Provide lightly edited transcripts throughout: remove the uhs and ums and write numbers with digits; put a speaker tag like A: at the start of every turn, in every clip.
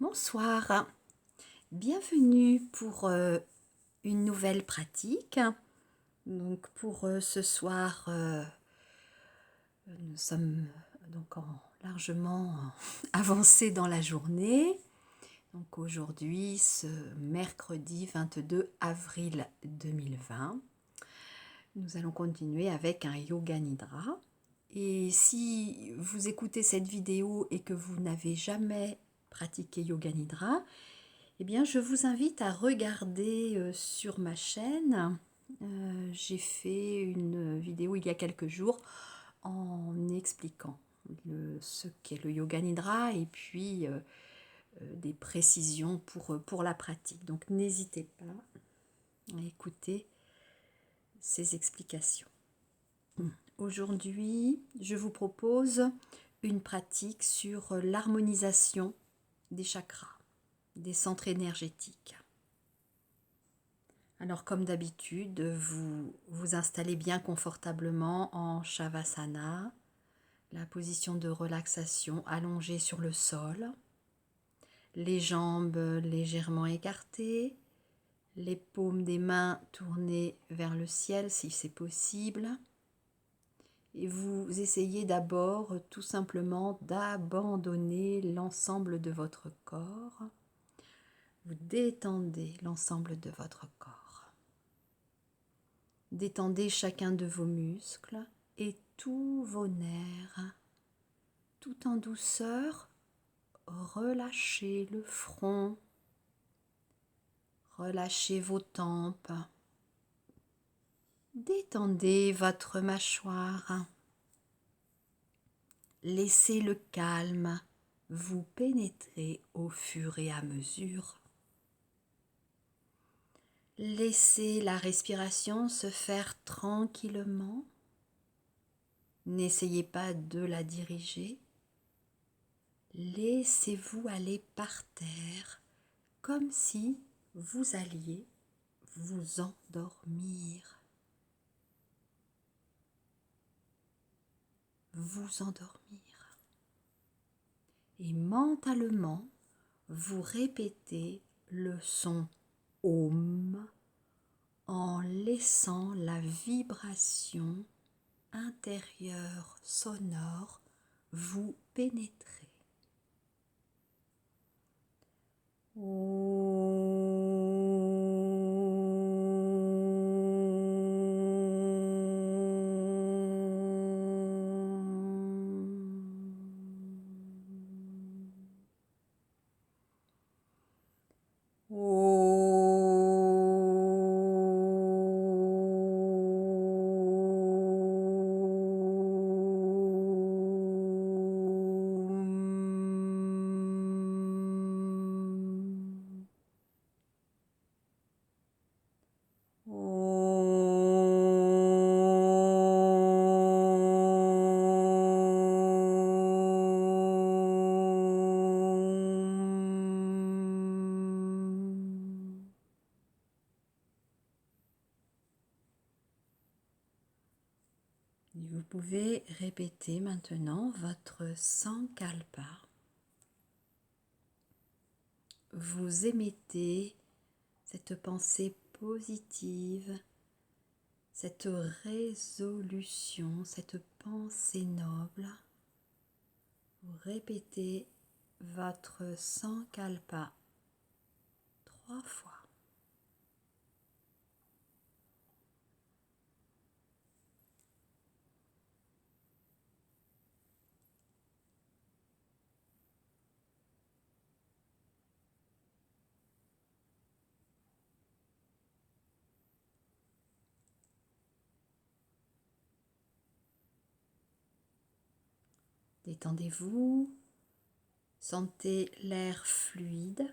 A: Bonsoir, bienvenue pour une nouvelle pratique. Donc pour ce soir, nous sommes donc largement avancés dans la journée. Donc aujourd'hui, ce mercredi 22 avril 2020, nous allons continuer avec un Yoga Nidra. Et si vous écoutez cette vidéo et que vous n'avez jamais pratiqué Yoga Nidra, eh bien, je vous invite à regarder sur ma chaîne. J'ai fait une vidéo il y a quelques jours en expliquant ce qu'est le Yoga Nidra et puis des précisions pour la pratique. Donc, n'hésitez pas à écouter ces explications. Aujourd'hui, je vous propose une pratique sur l'harmonisation des chakras, des centres énergétiques. Alors comme d'habitude, vous vous installez bien confortablement en Shavasana, la position de relaxation allongée sur le sol, les jambes légèrement écartées, les paumes des mains tournées vers le ciel si c'est possible. Et vous essayez d'abord tout simplement d'abandonner l'ensemble de votre corps. Vous détendez l'ensemble de votre corps. Détendez chacun de vos muscles et tous vos nerfs. Tout en douceur, relâchez le front, relâchez vos tempes. Détendez votre mâchoire. Laissez le calme vous pénétrer au fur et à mesure. Laissez la respiration se faire tranquillement. N'essayez pas de la diriger. Laissez-vous aller par terre comme si vous alliez vous endormir. Vous endormir. Et mentalement, vous répétez le son Om en laissant la vibration intérieure sonore vous pénétrer. Vous pouvez répéter maintenant votre Sankalpa. Vous émettez cette pensée positive, cette résolution, cette pensée noble. Vous répétez votre Sankalpa 3 fois. Détendez-vous, sentez l'air fluide,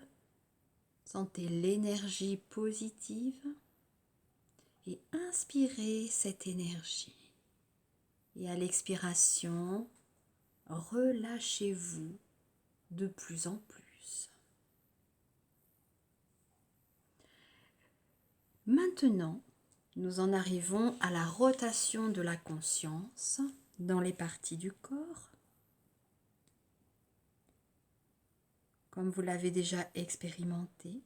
A: sentez l'énergie positive et inspirez cette énergie. Et à l'expiration, relâchez-vous de plus en plus. Maintenant, nous en arrivons à la rotation de la conscience dans les parties du corps. comme vous l'avez déjà expérimenté.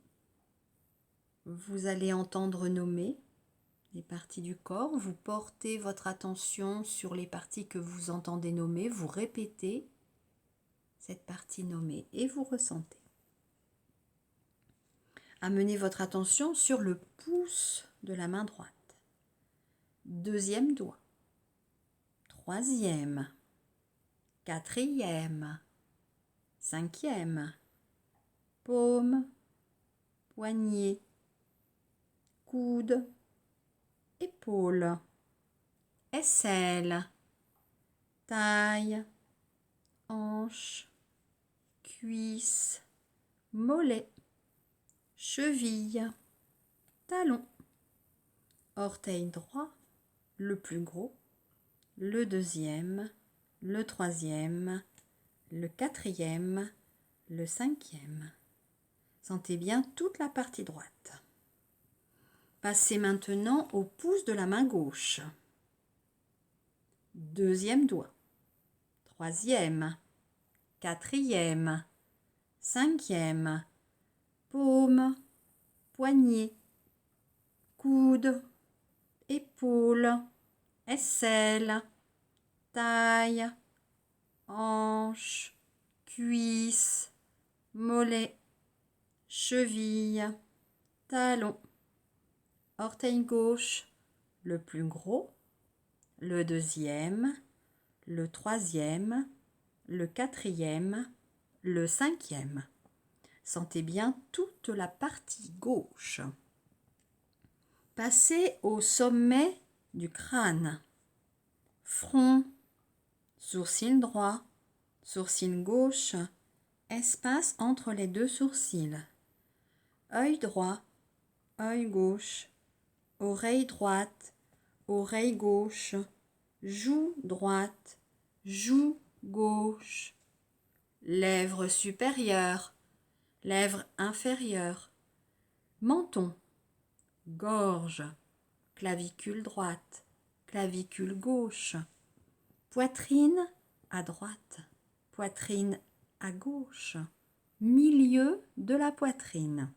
A: Vous allez entendre nommer les parties du corps. Vous portez votre attention sur les parties que vous entendez nommer. Vous répétez cette partie nommée et vous ressentez. Amenez votre attention sur le pouce de la main droite. Deuxième doigt. Troisième. Quatrième. Cinquième. Paume. Poignet. Coude. Épaule. Aisselle. Taille. Hanche. Cuisse. Mollet. Cheville. Talon. Orteil droit, le plus gros, le deuxième, le troisième, le quatrième, le cinquième. Sentez bien toute la partie droite. Passez maintenant au pouce de la main gauche. Deuxième doigt. Troisième, quatrième, cinquième, paume, poignet, coude, épaule, aisselle, taille, hanche, cuisse, mollet, cheville, talon, orteil gauche, le plus gros, le deuxième, le troisième, le quatrième, le cinquième. Sentez bien toute la partie gauche. Passez au sommet du crâne. Front, sourcil droit, sourcil gauche, espace entre les deux sourcils. Œil droit, œil gauche, oreille droite, oreille gauche, joue droite, joue gauche. Lèvres supérieures, lèvres inférieures. Menton, gorge, clavicule droite, clavicule gauche, poitrine à droite, poitrine à gauche, milieu de la poitrine,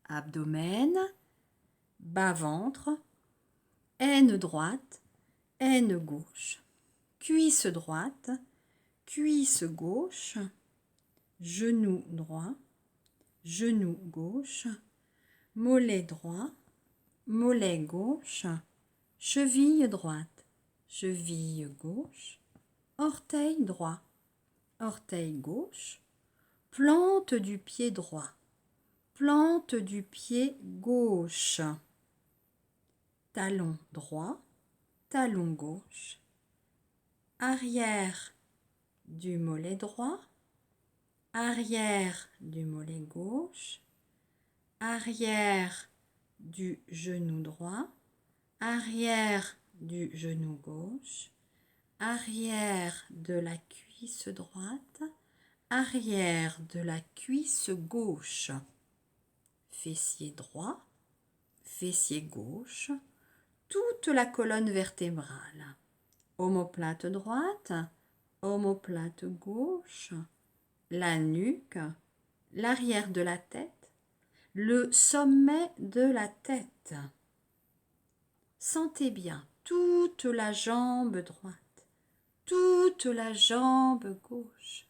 A: abdomen, bas-ventre, aine droite, aine gauche, cuisse droite, cuisse gauche, genou droit, genou gauche, mollet droit, mollet gauche, cheville droite, cheville gauche, orteil droit, orteil gauche, plante du pied droit, plante du pied gauche, talon droit, talon gauche, arrière du mollet droit, arrière du mollet gauche, arrière du genou droit, arrière du genou gauche, arrière de la cuisse droite, arrière de la cuisse gauche, fessier droit, fessier gauche, toute la colonne vertébrale, omoplate droite, omoplate gauche, la nuque, l'arrière de la tête, le sommet de la tête. Sentez bien toute la jambe droite, toute la jambe gauche,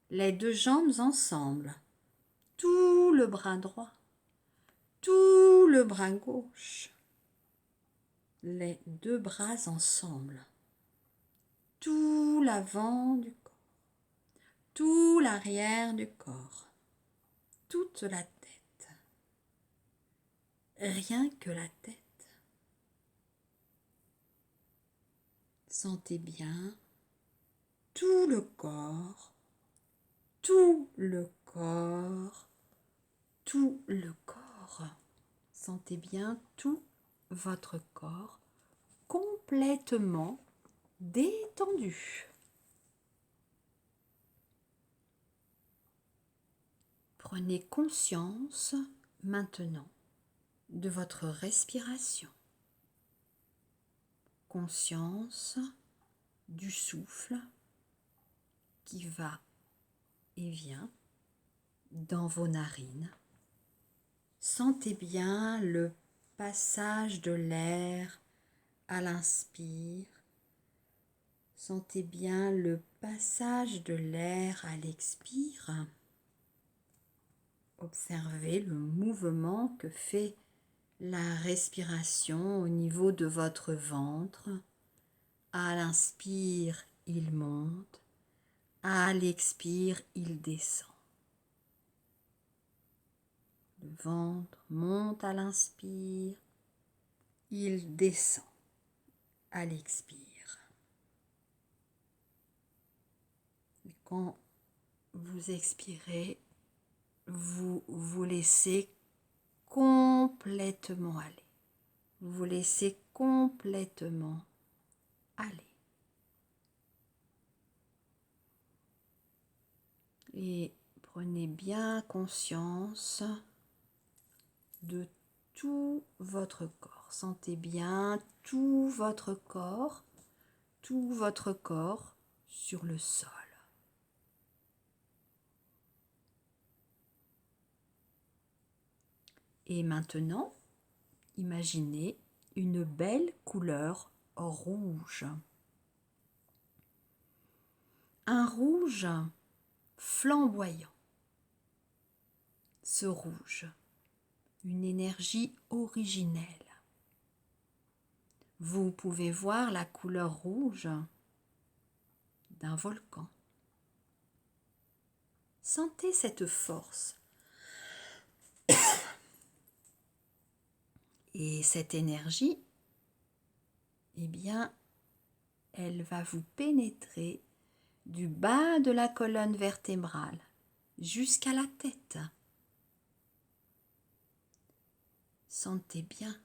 A: les deux jambes ensemble, tout le bras droit, tout le bras gauche, les deux bras ensemble, tout l'avant du corps, tout l'arrière du corps, toute la tête, rien que la tête. Sentez bien tout le corps, tout le corps, tout le corps. Sentez bien tout votre corps complètement détendu. Prenez conscience maintenant de votre respiration. Conscience du souffle qui va et vient dans vos narines. Sentez bien le passage de l'air à l'inspire. Sentez bien le passage de l'air à l'expire. Observez le mouvement que fait la respiration au niveau de votre ventre. À l'inspire, il monte. À l'expire, il descend. Le ventre monte à l'inspire, il descend à l'expire. Et quand vous expirez, vous vous laissez complètement aller. Vous vous laissez complètement aller. Et prenez bien conscience de tout votre corps. Sentez bien tout votre corps sur le sol. Et maintenant, imaginez une belle couleur rouge. Un rouge flamboyant. Ce rouge, une énergie originelle. Vous pouvez voir la couleur rouge d'un volcan. Sentez cette force. Et cette énergie, eh bien, elle va vous pénétrer du bas de la colonne vertébrale jusqu'à la tête. Sentez bien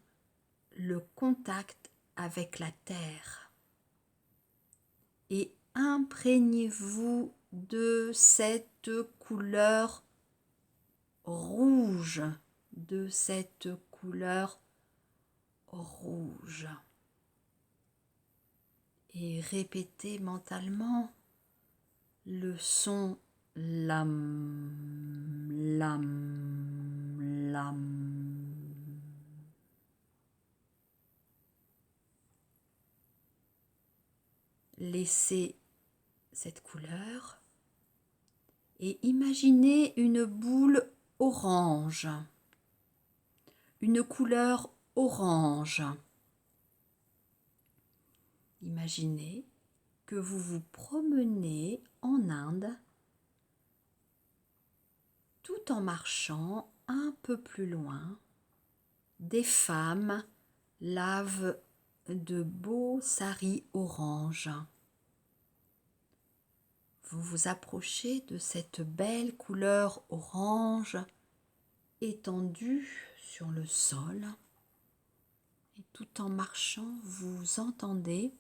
A: le contact avec la terre et imprégnez-vous de cette couleur rouge, de cette couleur rouge. Et répétez mentalement le son lam, lam, lam. Laissez cette couleur et imaginez une boule orange, une couleur orange. Imaginez que vous vous promenez en Inde tout en marchant un peu plus loin. Des femmes lavent de beaux saris orange. Vous vous approchez de cette belle couleur orange étendue sur le sol et tout en marchant, vous entendez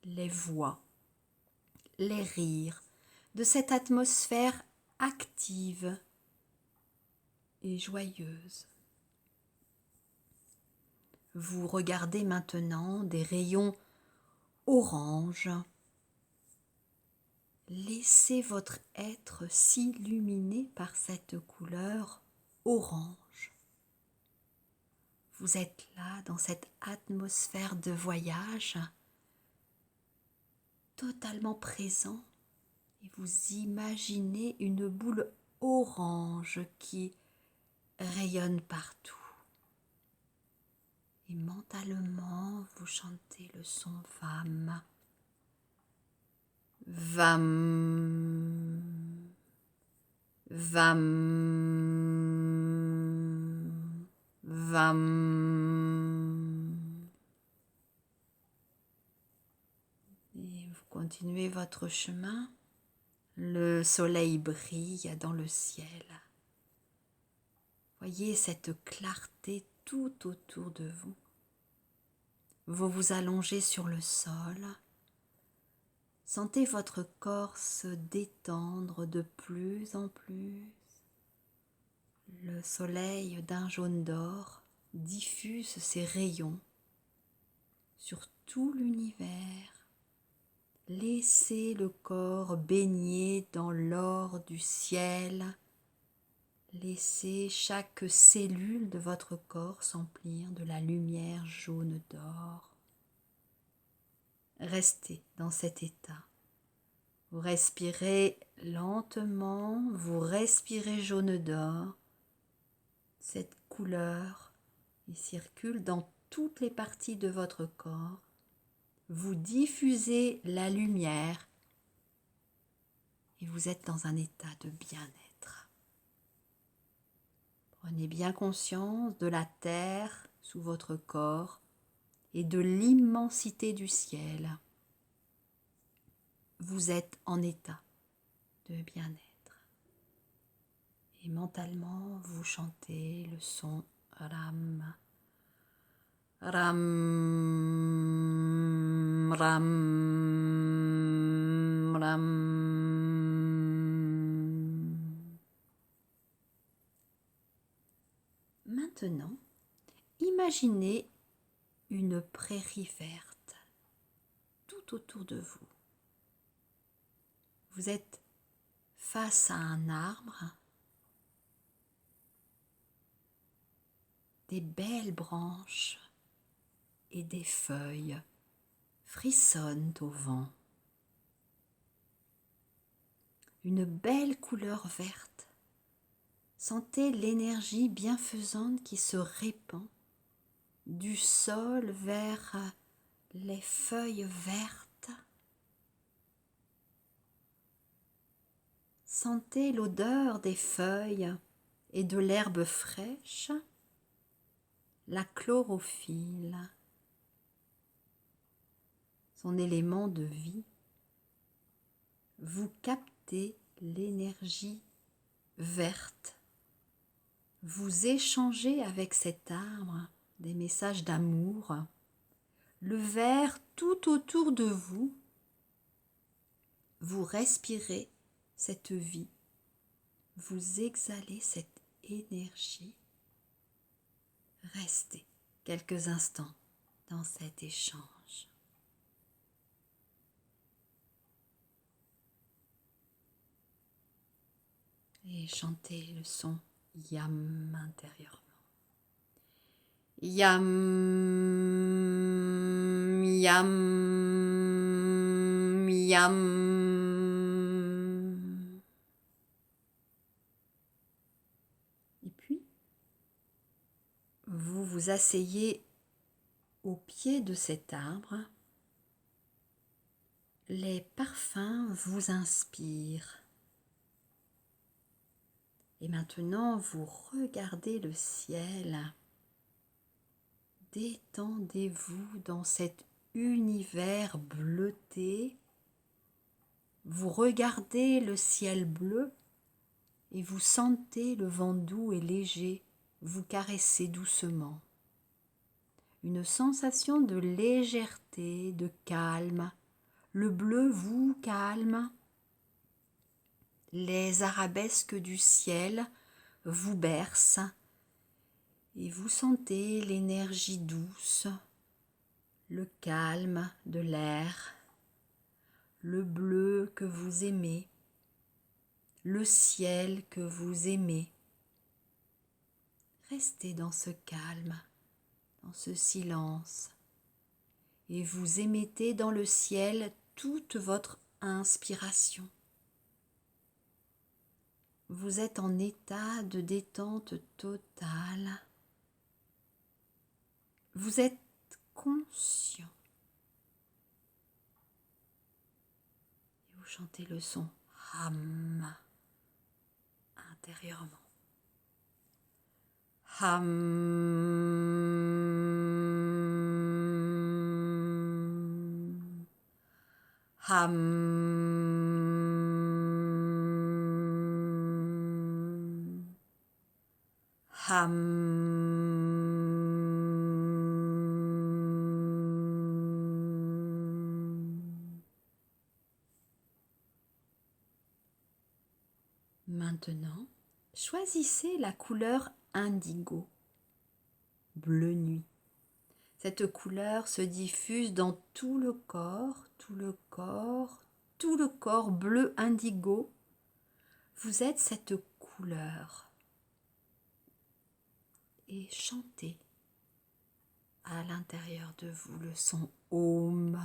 A: les voix, les rires de cette atmosphère active et joyeuse. Vous regardez maintenant des rayons orange. Laissez votre être s'illuminer par cette couleur orange. Vous êtes là dans cette atmosphère de voyage, totalement présent, et vous imaginez une boule orange qui rayonne partout. Et mentalement, vous chantez le son VAM. VAM. VAM. VAM. Et vous continuez votre chemin. Le soleil brille dans le ciel. Voyez cette clarté tout autour de vous. Vous vous allongez sur le sol. Sentez votre corps se détendre de plus en plus. Le soleil d'un jaune d'or diffuse ses rayons sur tout l'univers. Laissez le corps baigner dans l'or du ciel. Laissez chaque cellule de votre corps s'emplir de la lumière jaune d'or. Restez dans cet état. Vous respirez lentement, vous respirez jaune d'or. Cette couleur qui circule dans toutes les parties de votre corps. Vous diffusez la lumière et vous êtes dans un état de bien-être. Prenez bien conscience de la terre sous votre corps et de l'immensité du ciel. Vous êtes en état de bien-être. Et mentalement, vous chantez le son Ram. Ram, ram, ram. Maintenant, imaginez une prairie verte tout autour de vous. Vous êtes face à un arbre, des belles branches et des feuilles frissonnent au vent. Une belle couleur verte. Sentez l'énergie bienfaisante qui se répand du sol vers les feuilles vertes. Sentez l'odeur des feuilles et de l'herbe fraîche, la chlorophylle, son élément de vie. Vous captez l'énergie verte. Vous échangez avec cet arbre des messages d'amour. Le vert tout autour de vous, vous respirez cette vie, vous exhalez cette énergie. Restez quelques instants dans cet échange. Et chantez le son Yam intérieurement. Yam, yam, yam. Et puis, vous vous asseyez au pied de cet arbre. Les parfums vous inspirent. Et maintenant, vous regardez le ciel. Détendez-vous dans cet univers bleuté. Vous regardez le ciel bleu et vous sentez le vent doux et léger vous caresser doucement. Une sensation de légèreté, de calme. Le bleu vous calme. Les arabesques du ciel vous bercent et vous sentez l'énergie douce, le calme de l'air, le bleu que vous aimez, le ciel que vous aimez. Restez dans ce calme, dans ce silence, et vous émettez dans le ciel toute votre inspiration. Vous êtes en état de détente totale. Vous êtes conscient. Et vous chantez le son Ham intérieurement. Ham. Ham. Maintenant, choisissez la couleur indigo, bleu nuit. Cette couleur se diffuse dans tout le corps, tout le corps, tout le corps bleu indigo. Vous êtes cette couleur. Et chantez à l'intérieur de vous le son Om.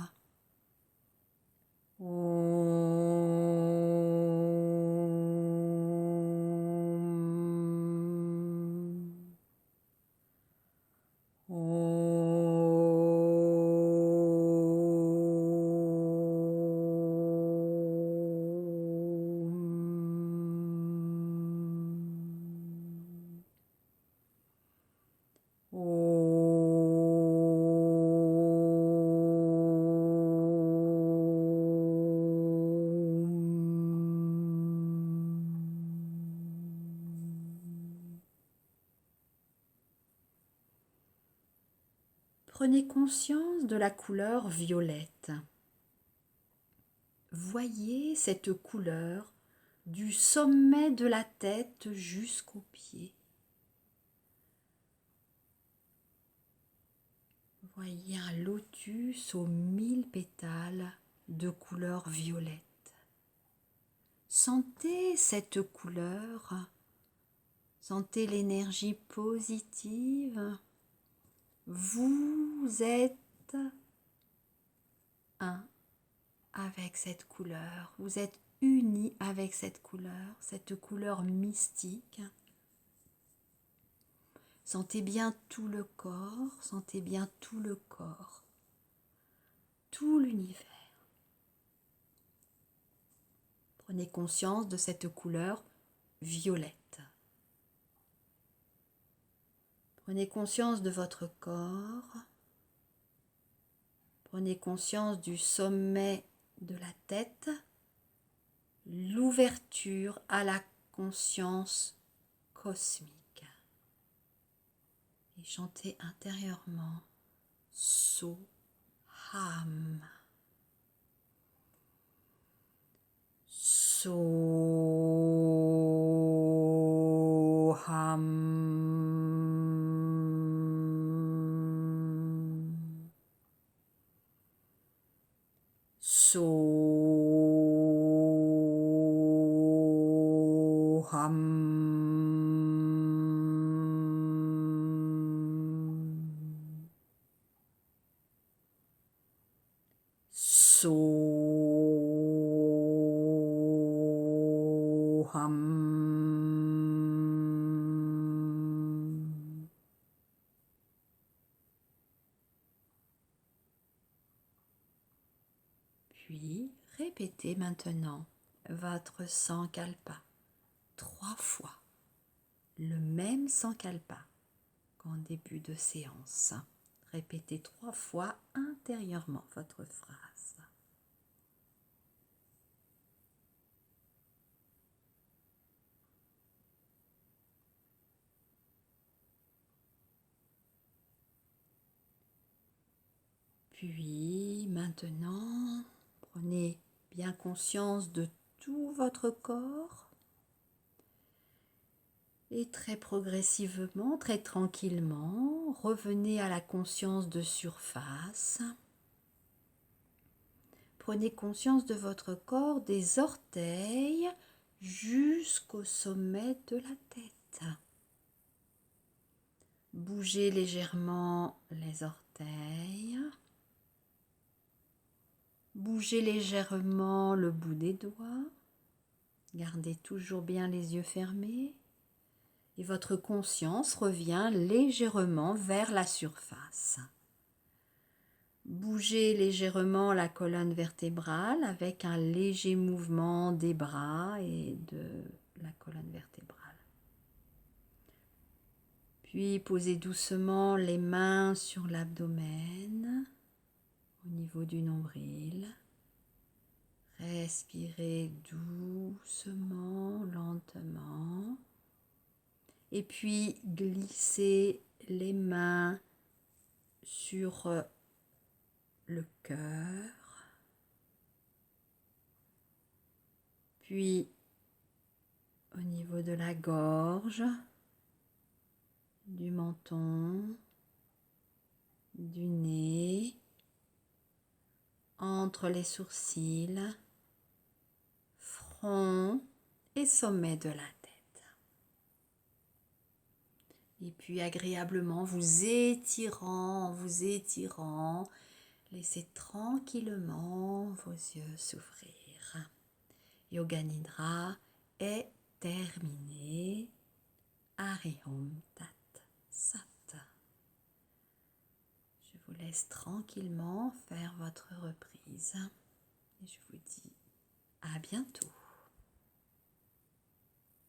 A: Prenez conscience de la couleur violette. Voyez cette couleur du sommet de la tête jusqu'aux pieds. Voyez un lotus aux 1000 pétales de couleur violette. Sentez cette couleur, sentez l'énergie positive. Vous êtes un avec cette couleur, vous êtes unis avec cette couleur mystique. Sentez bien tout le corps, sentez bien tout le corps, tout l'univers. Prenez conscience de cette couleur violette. Prenez conscience de votre corps. Prenez conscience du sommet de la tête, l'ouverture à la conscience cosmique. Et chantez intérieurement Soham. Puis répétez maintenant votre Sankalpa 3 fois, le même Sankalpa qu'en début de séance. Répétez 3 fois intérieurement votre phrase. Puis maintenant, prenez bien conscience de tout votre corps et très progressivement, très tranquillement, revenez à la conscience de surface. Prenez conscience de votre corps des orteils jusqu'au sommet de la tête. Bougez légèrement les orteils. Bougez légèrement le bout des doigts. Gardez toujours bien les yeux fermés. Et votre conscience revient légèrement vers la surface. Bougez légèrement la colonne vertébrale avec un léger mouvement des bras et de la colonne vertébrale. Puis posez doucement les mains sur l'abdomen, au niveau du nombril. Respirez doucement, lentement. Et puis glissez les mains sur le cœur. Puis au niveau de la gorge, du menton, du nez, entre les sourcils, front et sommet de la tête. Et puis agréablement vous étirant, laissez tranquillement vos yeux s'ouvrir. Yoga Nidra est terminé. Hariom Tat Sat. Je vous laisse tranquillement faire votre reprise et je vous dis à bientôt.